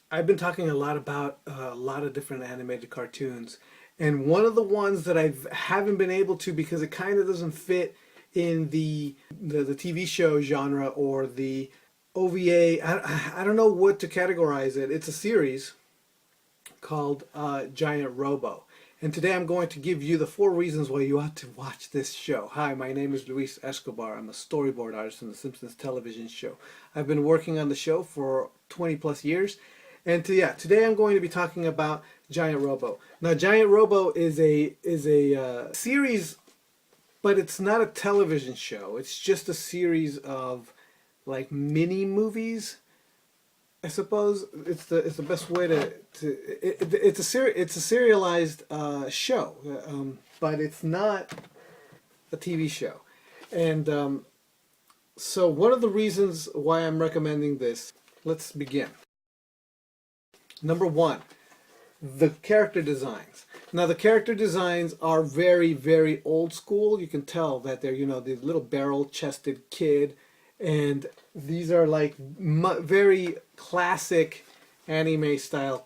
I've been talking a lot about a lot of different animated cartoons, and one of the ones that I haven't been able to because it kind of doesn't fit in the TV show genre or the OVA. I don't know what to categorize it. It's a series called Giant Robo. And today I'm going to give you the 4 reasons why you ought to watch this show. Hi, my name is Luis Escobar. I'm a storyboard artist on the Simpsons television show. I've been working on the show for 20 plus years. And today I'm going to be talking about Giant Robo. Now, Giant Robo is a series, but it's not a television show. It's just a series of like mini movies. I suppose it's the best way it's a serialized show, but it's not a TV show. And so one of the reasons why I'm recommending this, let's begin. Number one, the character designs. Now the character designs are very, very old school. You can tell that they're, the little barrel-chested kid, and these are like very classic anime style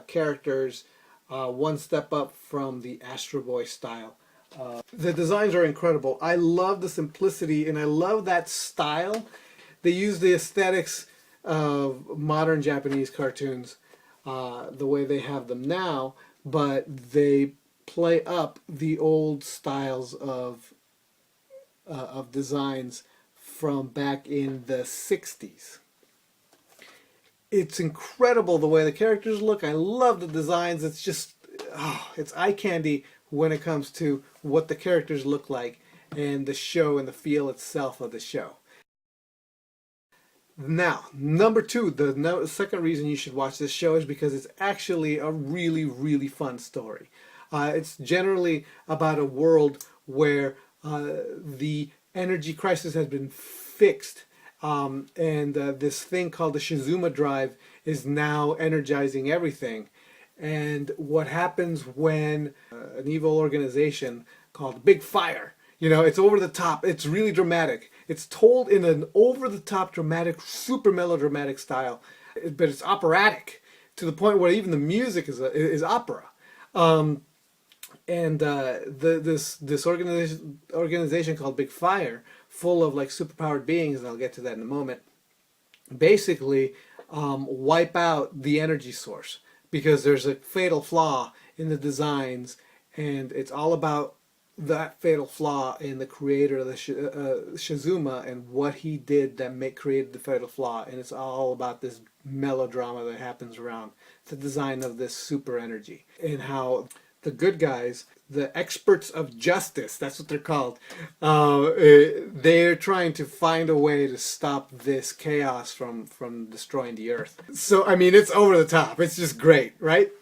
characters, one step up from the Astro Boy style. The designs are incredible. I love the simplicity and I love that style. They use the aesthetics of modern Japanese cartoons, the way they have them now, but they play up the old styles of designs from back in the 60s. It's incredible the way the characters look. I love the designs. It's just, it's eye candy when it comes to what the characters look like and the show and the feel itself of the show. Now, number two, the second reason you should watch this show is because it's actually a really, really fun story. It's generally about a world where the energy crisis has been fixed, and this thing called the Shizuma drive is now energizing everything. And what happens when an evil organization called Big Fire, it's over the top, it's really dramatic. It's told in an over-the-top dramatic, super melodramatic style, but it's operatic to the point where even the music is opera. And this organization called Big Fire, full of like superpowered beings, and I'll get to that in a moment, basically wipe out the energy source because there's a fatal flaw in the designs, and it's all about that fatal flaw in the creator of the Shizuma and what he did that created the fatal flaw, and it's all about this melodrama that happens around the design of this super energy and how the good guys, the experts of justice, that's what they're called, they're trying to find a way to stop this chaos from destroying the earth. So, I mean, it's over the top. It's just great, right?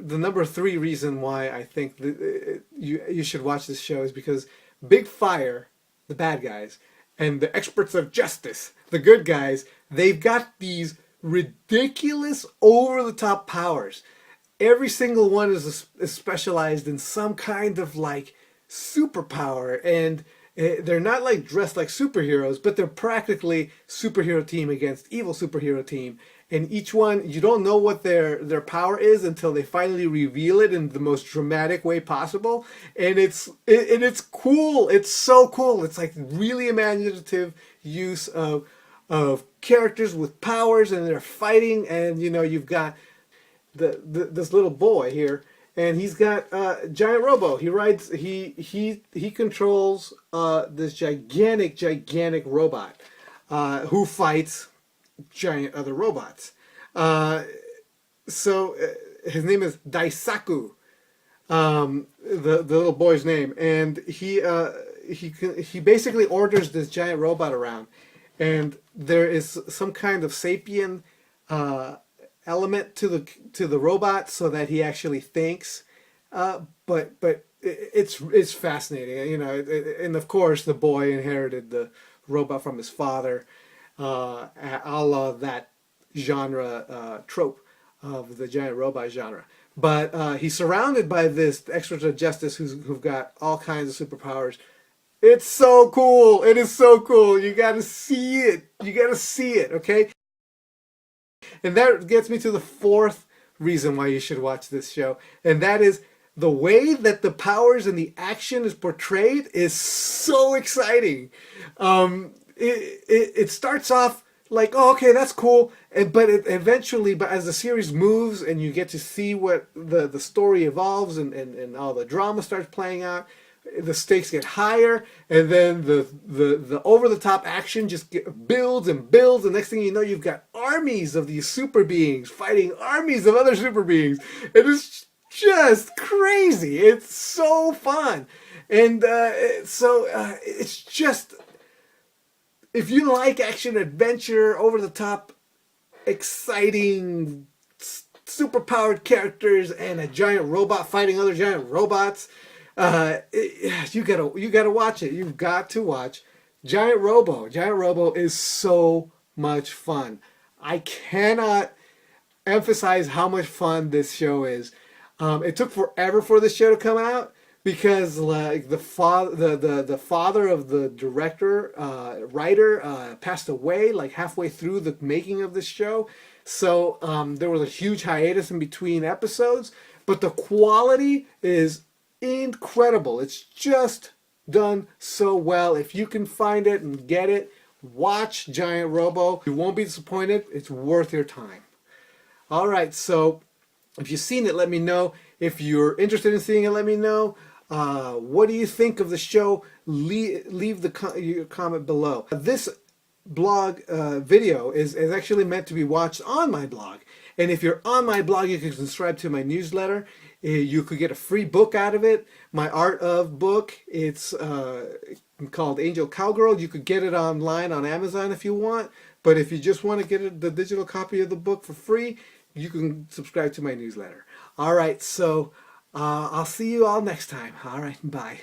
The number 3 reason why I think that you should watch this show is because Big Fire, the bad guys, and the experts of justice, the good guys, they've got these ridiculous over-the-top powers. Every single one is specialized in some kind of like superpower, and they're not like dressed like superheroes, but they're practically superhero team against evil superhero team. And each one, you don't know what their power is until they finally reveal it in the most dramatic way possible. And it's cool. It's so cool. It's like really imaginative use of characters with powers, and they're fighting. And you've got this little boy here, and he's got Giant Robo. He controls this gigantic robot who fights giant other robots. So his name is Daisaku, the little boy's name, and he basically orders this giant robot around, and there is some kind of sapient element to the robot so that he actually thinks, but it's fascinating, and of course the boy inherited the robot from his father, a la that genre trope of the giant robot genre. But he's surrounded by this experts of justice who've got all kinds of superpowers. It's so cool. It is so cool. You got to see it. You got to see it, okay? And that gets me to the fourth reason why you should watch this show, and that is the way that the powers and the action is portrayed is so exciting. It starts off like, oh, okay, that's cool, but eventually, but as the series moves and you get to see what the story evolves and all the drama starts playing out, the stakes get higher, and then the over the top action just builds and builds. The next thing you know, you've got armies of these super beings fighting armies of other super beings. It is just crazy. It's so fun, and it's just, if you like action, adventure, over the top, exciting, super powered characters and a giant robot fighting other giant robots, you gotta watch it. You've got to watch Giant Robo. Giant Robo is so much fun. I cannot emphasize how much fun this show is. It took forever for this show to come out because like the father of the director writer passed away like halfway through the making of this show. So there was a huge hiatus in between episodes, but the quality is incredible. It's just done so well. If you can find it and get it, watch Giant Robo. You won't be disappointed. It's worth your time. All right, so if you've seen it, let me know. If you're interested in seeing it, let me know. What do you think of the show? Leave your comment below. This blog video is actually meant to be watched on my blog. And if you're on my blog, you can subscribe to my newsletter. You could get a free book out of it, my Art of book. It's called Angel Cowgirl. You could get it online on Amazon if you want. But if you just want to get the digital copy of the book for free, you can subscribe to my newsletter. All right, so I'll see you all next time. All right, bye.